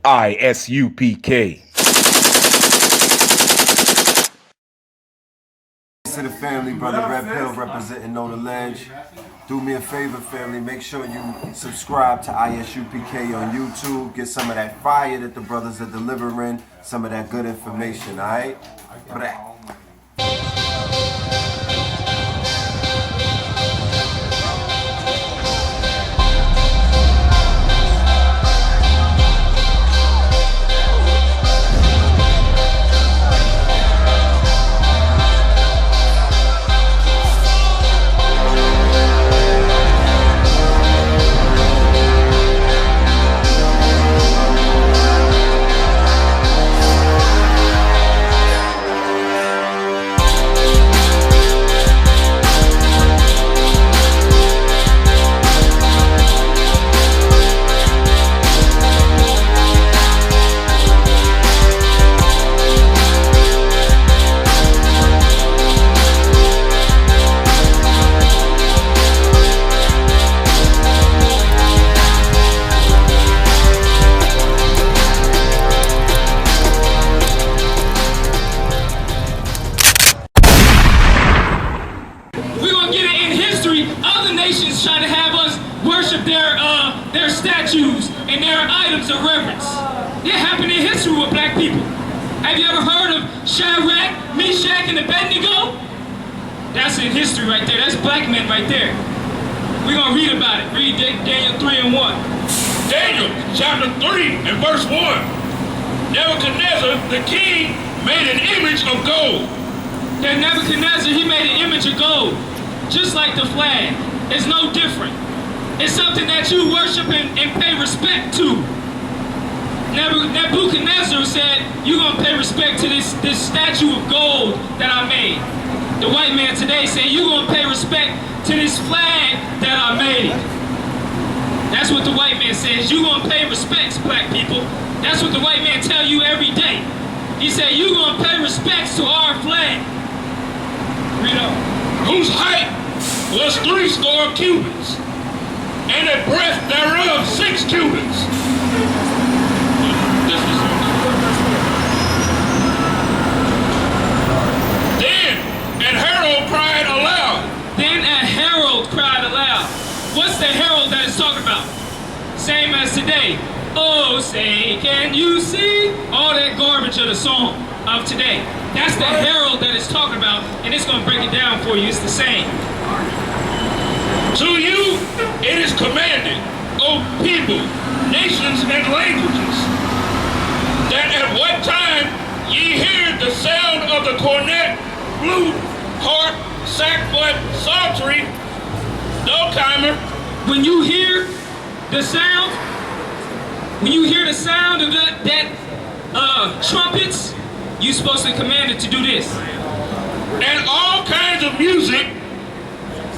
I.S.U.P.K. To the family, brother Rep Hill representing On the Ledge. Do me a favor, family, make sure you subscribe to I.S.U.P.K. on YouTube. Get some of that fire that the brothers are delivering, some of that good information, alright? Trying to have us worship their statues and their items of reverence. It happened in history with black people. Have you ever heard of Shadrach, Meshach, and Abednego? That's in history right there. That's black men right there. We're going to read about it. Read Daniel 3:1. Daniel chapter 3 and verse 1. Nebuchadnezzar the king made an image of gold. That Nebuchadnezzar, he made an image of gold, just like the flag. It's no different. It's something that you worship and pay respect to. Nebuchadnezzar said, you're going to pay respect to this statue of gold that I made. The white man today said, you're going to pay respect to this flag that I made. That's what the white man says. You're going to pay respects, black people. That's what the white man tell you every day. He said, you're going to pay respects to our flag. Read on. Whose height was 60 cubits, and the breadth thereof 6 cubits. Then an herald cried aloud. Then a herald cried aloud. What's the herald that it's talking about? Same as today. Oh, say, can you see? All that garbage of the song of today. That's the herald that it's talking about, and it's going to break it down for you. It's the same. To you it is commanded, O people, nations, and languages, that at what time ye hear the sound of the cornet, flute, harp, sackbut, psaltery, dulcimer. When you hear the sound, of that trumpets, you're supposed to command it to do this. And all kinds of music,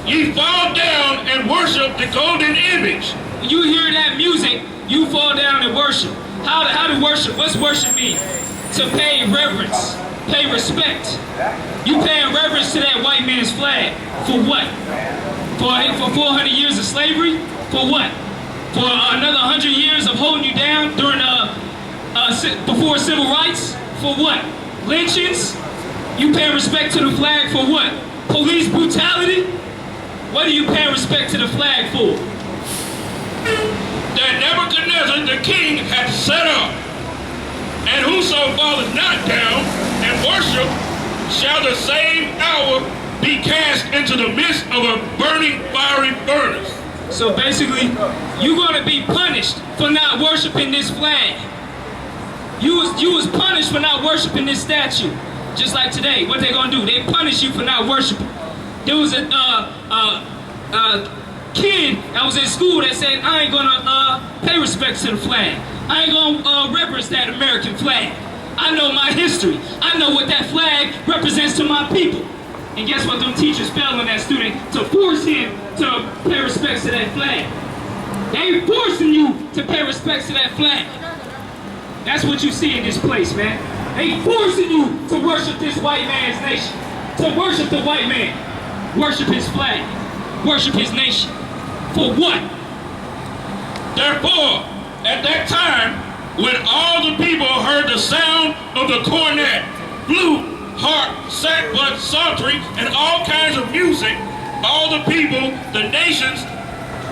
ye fall down and worship the golden image. When you hear that music, you fall down and worship. How to worship? What's worship mean? To pay reverence, pay respect. You paying reverence to that white man's flag. For what? For 400 years of slavery? For what? For another 100 years of holding you down during before civil rights? For what? Lynchings? You pay respect to the flag for what? Police brutality? What are you paying respect to the flag for? That Nebuchadnezzar the king hath set up, and whoso falleth not down and worship shall the same hour be cast into the midst of a burning fiery furnace. So basically, you're going to be punished for not worshiping this flag. You was punished for not worshiping this statue. Just like today, what they going to do? They punish you for not worshiping. There was a kid that was in school that said, I ain't gonna pay respect to the flag. I ain't gonna reverence that American flag. I know my history. I know what that flag represents to my people. And guess what? Them teachers fell on that student to force him to pay respect to that flag. They forcing you to pay respect to that flag. That's what you see in this place, man. They forcing you to worship this white man's nation. To worship the white man. Worship his flag. Worship his nation. For what? Therefore, at that time, when all the people heard the sound of the cornet, flute, harp, sackbut, psaltery, and all kinds of music, all the people, the nations,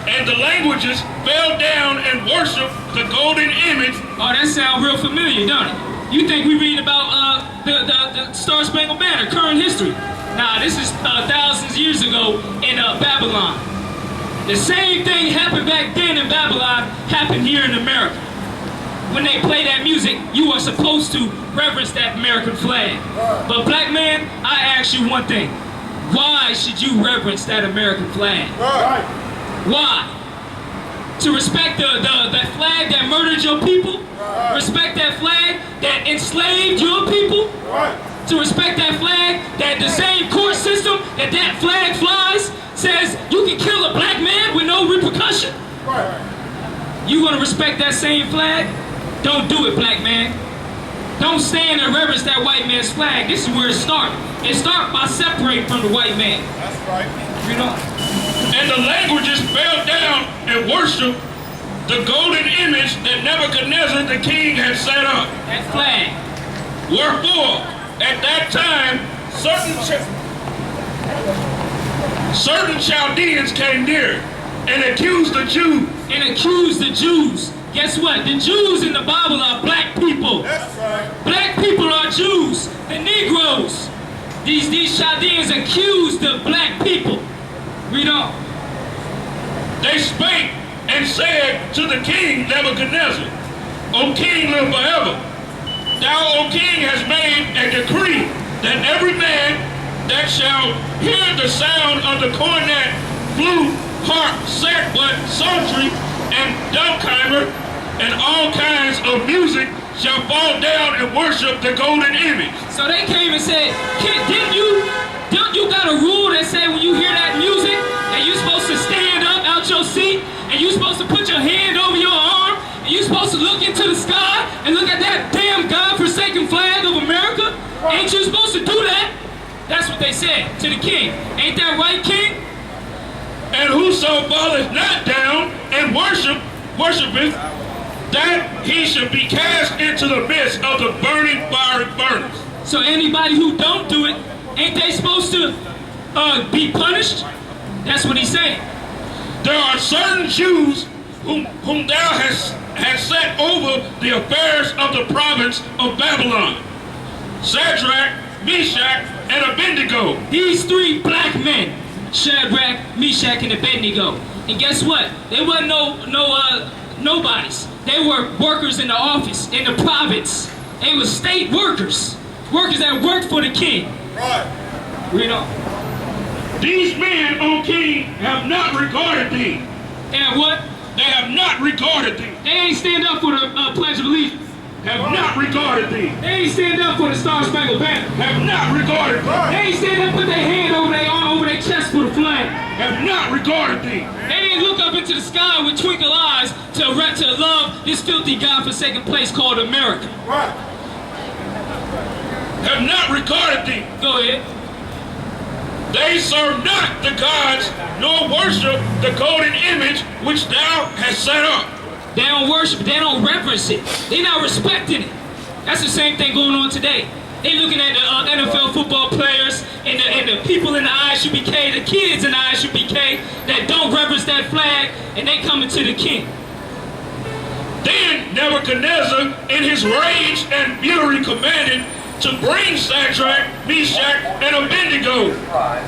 and the languages fell down and worshiped the golden image. Oh, that sounds real familiar, don't it? You think we read about the Star Spangled Banner, current history? Nah, this is thousands of years ago in Babylon. The same thing happened back then in Babylon happened here in America. When they play that music, you are supposed to reverence that American flag. But black man, I ask you one thing. Why should you reverence that American flag? Why? To respect the flag that murdered your people? Respect that flag that enslaved your people? To respect that flag that the same court system that flag flies says you can kill a black man with no repercussion? You gonna respect that same flag? Don't do it, black man. Don't stand and reverence that white man's flag. This is where it starts. It starts by separating from the white man. That's right. You know? And the languages fell down and worshiped the golden image that Nebuchadnezzar the king had set up. That flag. Wherefore, at that time, certain Chaldeans came near and accused the Jews. Guess what? The Jews in the Bible are black people. That's right. Black people are Jews. The Negroes. These Chaldeans accused the black people. Read on. They spake and said to the king Nebuchadnezzar, O king, live forever. Thou, O king, hast made a decree that every man that shall hear the sound of the cornet, flute, harp, sackbut, psaltery, and dulcimer, and all kinds of music shall fall down and worship the golden image. So they came and said, don't you got a rule that said when you hear that music that you're supposed to stand up out your seat and you're supposed to put your hand over your arm and you're supposed to look into the sky and look at that damn God-forsaken flag of America? Ain't you supposed to do that? That's what they said to the king. Ain't that right, king? And whoso falleth not down and worshipeth, that he should be cast into the midst of the burning fiery furnace. So anybody who don't do it, ain't they supposed to be punished? That's what he's saying. There are certain Jews whom thou hast set over the affairs of the province of Babylon, Shadrach, Meshach, and Abednego. These three black men, Shadrach, Meshach, and Abednego. And guess what? They wasn't nobodies. They were workers in the office, in the province. They were state workers. Workers that worked for the king. Right. Read on. These men, O king, have not regarded thee. And what? They have not regarded thee. They ain't stand up for the Pledge of Allegiance. Have not regarded thee. They ain't stand up for the Star Spangled Banner. Have not regarded thee. They ain't stand up, put their hand over their arm, over their chest for the flag. Have not regarded thee. They didn't look up into the sky with twinkle eyes to love this filthy God-forsaken place called America. Right. Have not regarded thee. Go ahead. They serve not the gods, nor worship the golden image which thou hast set up. They don't worship, they don't reverence it. They're not respecting it. That's the same thing going on today. They looking at the NFL football players and the people in the I.S.U.P.K, the kids in the I.S.U.P.K that don't reverence that flag, and they coming to the king. Then Nebuchadnezzar, in his rage and fury, commanded to bring Shadrach, Meshach, and Abednego.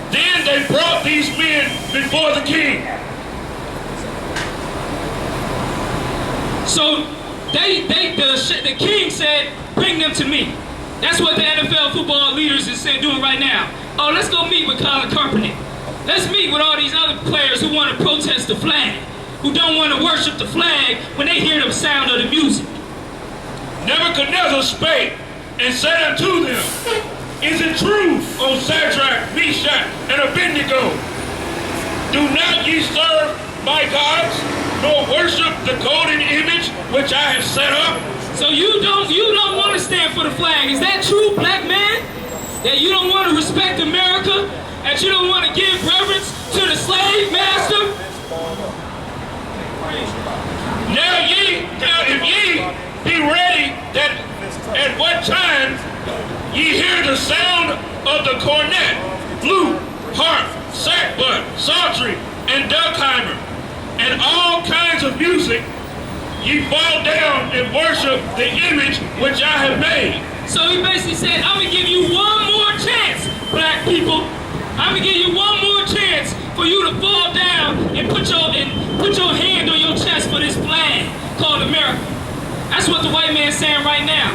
Then they brought these men before the king. So the king said, bring them to me. That's what the NFL football leaders is doing right now. Oh, let's go meet with Colin Kaepernick. Let's meet with all these other players who want to protest the flag, who don't want to worship the flag when they hear the sound of the music. Nebuchadnezzar spake and said unto them, Is it true, O Shadrach, Meshach, and Abednego? Do not ye serve my gods, nor worship the golden image which I have set up? So you don't want to stand for the flag. Is that true, black man? That you don't want to respect America? That you don't want to give reverence to the slave master? Now if ye be ready that At what time ye hear the sound of the cornet, flute, harp, sackbut, psaltery, and dulcimer, and all kinds of music, ye fall down and worship the image which I have made. So he basically said, I'm going to give you one more chance, black people. I'm going to give you one more chance for you to fall down and put your hand on your chest for this flag called America. That's what the white man's saying right now.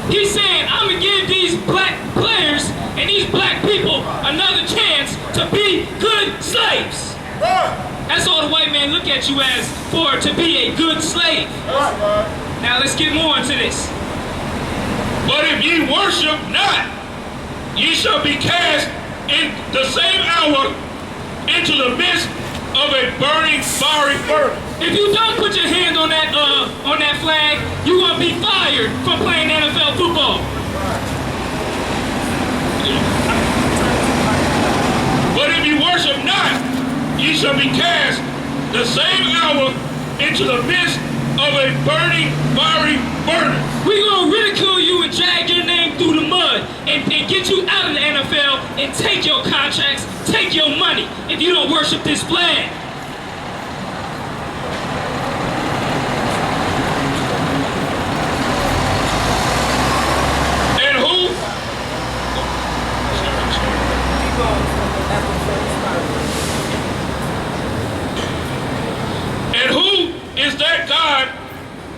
He's saying, I'm going to give these black players and these black people another chance to be good slaves. That's all the white man look at you as, for to be a good slave. Now let's get more into this. But if ye worship not, ye shall be cast in the same hour into the midst of a burning fiery furnace. If you don't put your hand on that flag, you're gonna be fired from playing NFL football. But if ye worship not, ye shall be cast the same hour into the midst of a burning fiery furnace. We're gonna ridicule you and drag your name through the mud and get you out of the NFL and take your contracts, take your money if you don't worship this flag. And who is that God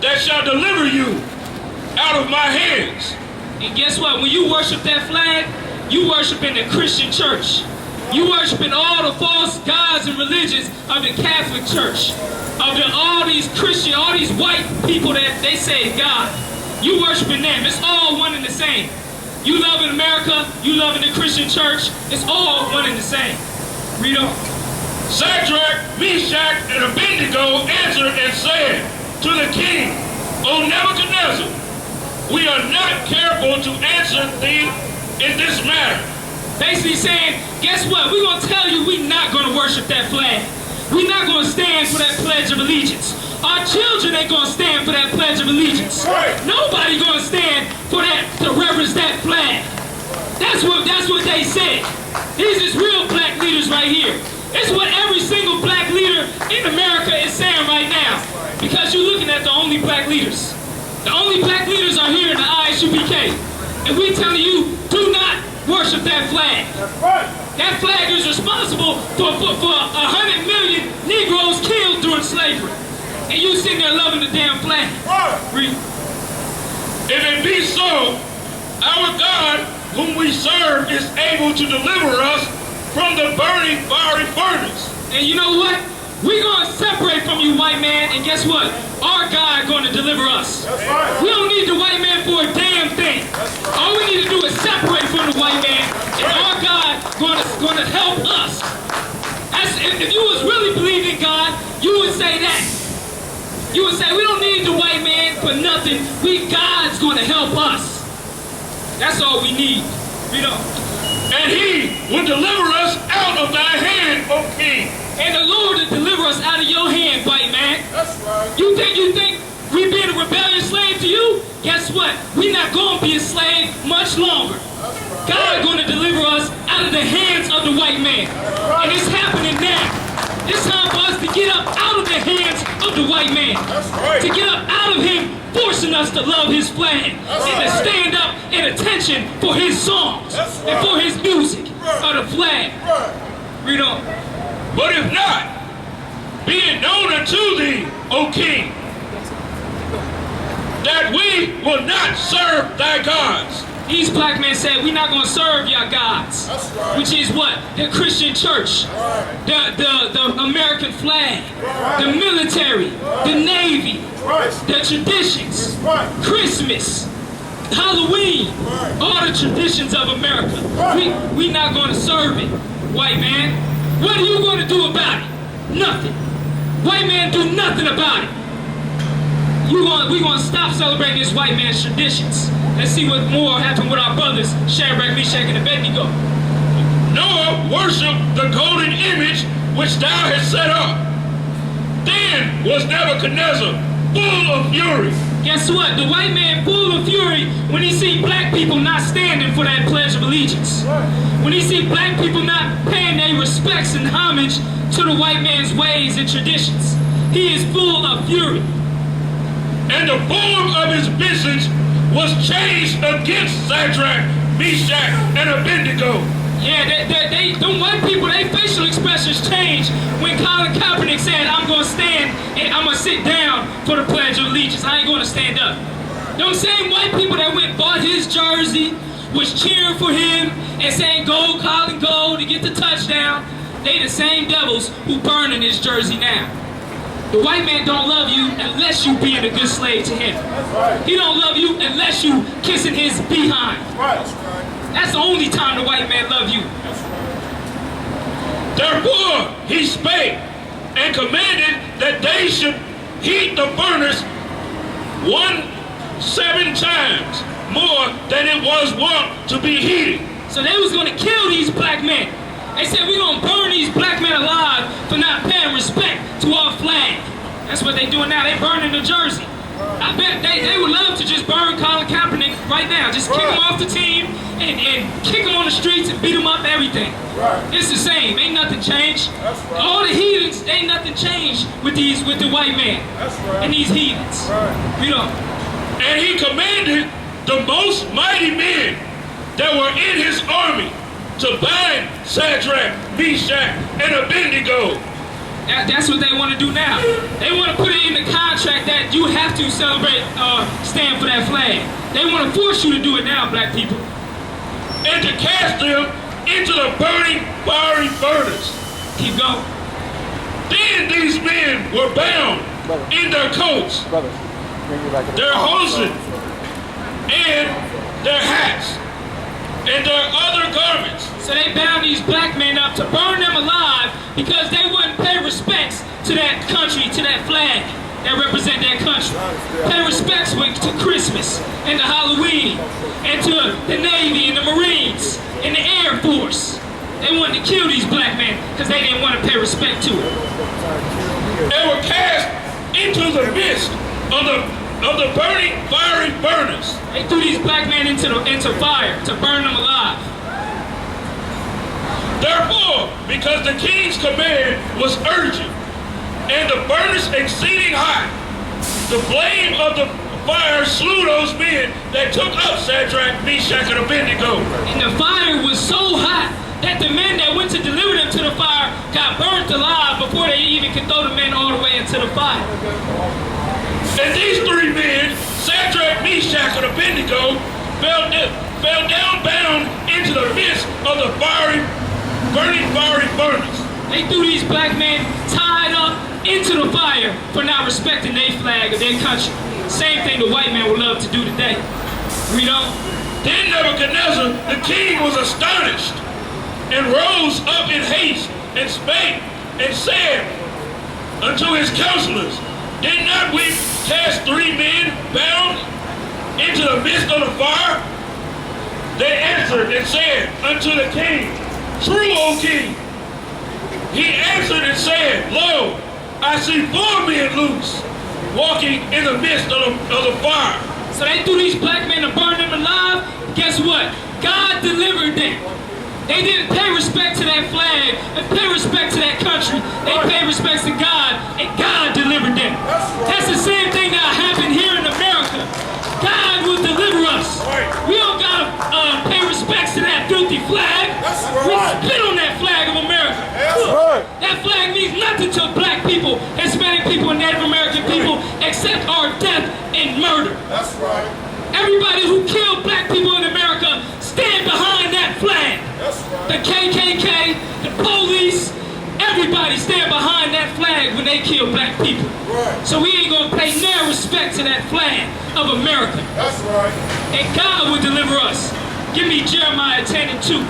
that shall deliver you out of my hands? And guess what? When you worship that flag, you worshiping the Christian church. You worshiping all the false gods and religions of the Catholic Church, of all these Christian, all these white people that they say God. You worshiping them. It's all one and the same. You loving America, you loving the Christian church. It's all one and the same. Read on. Shadrach, Meshach, and Abednego answered and said to the king, O Nebuchadnezzar, we are not careful to answer thee in this matter. Basically saying, guess what? We're going to tell you we're not going to worship that flag. We're not going to stand for that Pledge of Allegiance. Our children ain't going to stand for that Pledge of Allegiance. Right. Nobody going to stand for that, to reverence that flag. That's what they said. These is real black leaders right here. It's what every single black leader in America is saying right now. Because you're looking at the only black leaders. The only black leaders are here in the I.S.U.P.K. And we telling you, do not worship that flag. That flag is responsible for 100 million Negroes killed during slavery. And you sitting there loving the damn flag. Read. If it be so, our God, whom we serve, is able to deliver us from the burning fiery furnace. And you know what? We're going to separate from you, white man, and guess what? Our God going to deliver us. We don't need the white man for a damn thing. All we need to do is separate from the white man, and our God going to help us. If you was really believing God, you would say that. You would say, we don't need the white man for nothing. God's going to help us. That's all we need. Read on. And he will deliver us out of thy hand, O king. And the Lord will deliver us out of your hand, white man. That's right. You think we being a rebellious slave to you? Guess what? We're not going to be a slave much longer. God's going to deliver us out of the hands of the white man. And it's happening now. It's time for us to get up out of the hands of the white man. To get up out of him forcing us to love his flag. And to stand up in attention for his songs. And for his music of the flag. Read on. But if not, be it known unto thee, O king, that we will not serve thy gods. These black men said, we're not going to serve your gods. Right. Which is what? The Christian church, the American flag, the military, the Navy, the traditions, Christmas, Halloween, all the traditions of America. We're not going to serve it, white man. What are you going to do about it? Nothing. White man do nothing about it. We're going to stop celebrating this white man's traditions. Let's see what more happened with our brothers, Shadrach, Meshach, and Abednego. Nor worship the golden image which thou hast set up. Then was Nebuchadnezzar full of fury. Guess what? The white man full of fury when he When he see black people not paying their respects and homage to the white man's ways and traditions, he is full of fury. And the form of his message was changed against Shadrach, Meshach, and Abednego. Yeah, them white people, their facial expressions changed when Colin Kaepernick said, I'm going to stand and I'm going to sit down for the Pledge of Allegiance. I ain't going to stand up. Them same white people that went and bought his jersey, was cheering for him and saying, go, Colin, go, to get the touchdown. They the same devils who burning his jersey now. The white man don't love you unless you being a good slave to him. He don't love you unless you kissing his behind. That's the only time the white man love you. Therefore he spake and commanded that they should heat the furnace 7 times more than it was wont to be heated. So they was going to kill these black men. They said, we're going to burn these black men alive for not paying respect to our flag. That's what they doing now. They burning the jersey. I bet they would love to just burn Colin Kaepernick right now. Just kick him off the team and kick him on the streets and beat him up, everything. It's the same. Ain't nothing changed. All the heathens, ain't nothing changed with the white man and these heathens. You know. And he commanded the most mighty men that were in his army to bind Shadrach, Meshach, and Abednego. That's what they want to do now. They want to put it in the contract that you have to celebrate, stand for that flag. They want to force you to do it now, black people. And to cast them into the burning, fiery furnace. Keep going. Then these men were bound in their coats, their hosen, and their hats, and their other garments. So they bound these black men up to burn them alive because they wouldn't pay respects to that country, to that flag that represent that country. Pay respects to Christmas and to Halloween and to the Navy and the Marines and the Air Force. They wanted to kill these black men because they didn't want to pay respect to it. They were cast into the midst of the burning, fiery furnace. They threw these black men into fire to burn them alive. Therefore, because the king's command was urgent, and the furnace exceeding hot, the flame of the fire slew those men that took up Shadrach, Meshach, and Abednego. And the fire was so hot that the men that went to deliver them to the fire got burnt alive before they even could throw the men all the way into the fire. And these 3 men, Shadrach, Meshach, and Abednego, fell down bound into the midst of the burning fiery furnace. They threw these black men tied up into the fire for not respecting their flag or their country. Same thing the white man would love to do today. Read on. Then Nebuchadnezzar, the king, was astonished, and rose up in haste, and spake, and said unto his counselors, Did not we cast 3 men bound into the midst of the fire? They answered and said unto the king, True, O king. He answered and said, Lo, I see 4 men loose, walking in the midst of the fire. So they threw these black men and burned them alive. Guess what? God delivered them. They didn't pay respect to that flag and pay respect to that country. They paid respect to God, and God delivered them. That's the same thing that happened here in America. God will deliver us. We don't gotta pay respects to that filthy flag. We spit on that flag of America. That flag means nothing to black people, Hispanic people, and Native American people, except our death and murder. That's right. Everybody who killed black people in America stand behind that flag. That's right. The KKK, the police, everybody stand behind that flag when they kill black people. Right. So we ain't gonna pay no respect to that flag of America. That's right. And God will deliver us. Give me Jeremiah 10 and 2.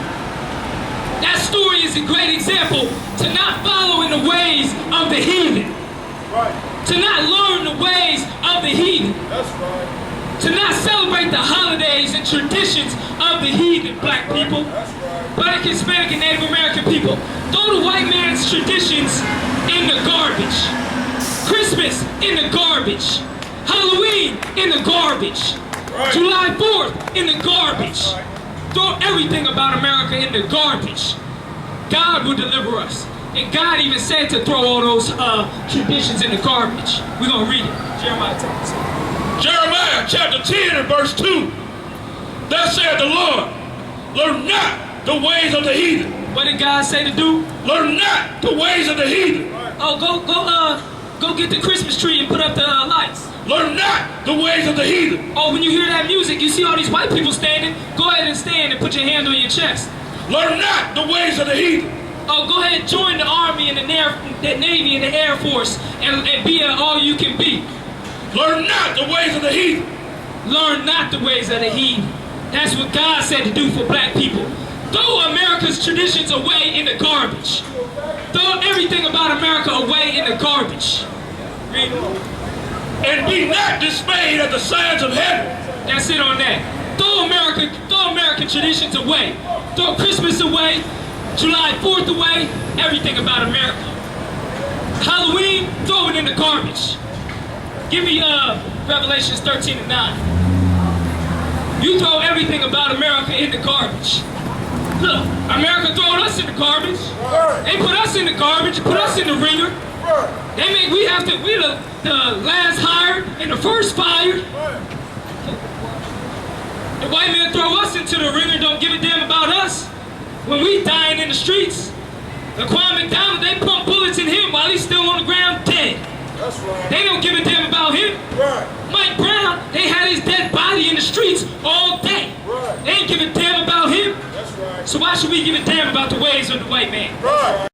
That story is a great example to not follow in the ways of the heathen. Right. To not learn the ways of the heathen. That's right. To not celebrate the holidays and traditions of the heathen black people. That's right. Black, Hispanic, and Native American people. Throw the white man's traditions in the garbage. Christmas in the garbage. Halloween in the garbage. Right. July 4th in the garbage. Right. Throw everything about America in the garbage. God will deliver us. And God even said to throw all those traditions in the garbage. We're going to read it. Jeremiah tells us. Jeremiah chapter 10 and verse 2. Thus saith the Lord, learn not the ways of the heathen. What did God say to do? Learn not the ways of the heathen. Oh, go get the Christmas tree and put up the lights. Learn not the ways of the heathen. Oh, when you hear that music, you see all these white people standing, go ahead and stand and put your hand on your chest. Learn not the ways of the heathen. Oh, go ahead and join the Army and the Navy and the Air Force and be all you can be. Learn not the ways of the heathen. Learn not the ways of the heathen. That's what God said to do for black people. Throw America's traditions away in the garbage. Throw everything about America away in the garbage. Read. And be not dismayed at the signs of heaven. That's it on that. Throw American traditions away. Throw Christmas away, July 4th away, everything about America. Halloween, throw it in the garbage. Give me Revelations 13 and 9. You throw everything about America in the garbage. Look, America throwing us in the garbage. They put us in the garbage, put us in the ringer. They make we the last hired and the first fired. The white men throw us into the ringer, don't give a damn about us. When we dying in the streets, the Kwame McDonald, they pump bullets in him while he's still on the ground dead. That's right. They don't give a damn about him. Right. Mike Brown, they had his dead body in the streets all day. Right. They ain't give a damn about him. That's right. So why should we give a damn about the ways of the white man? Right.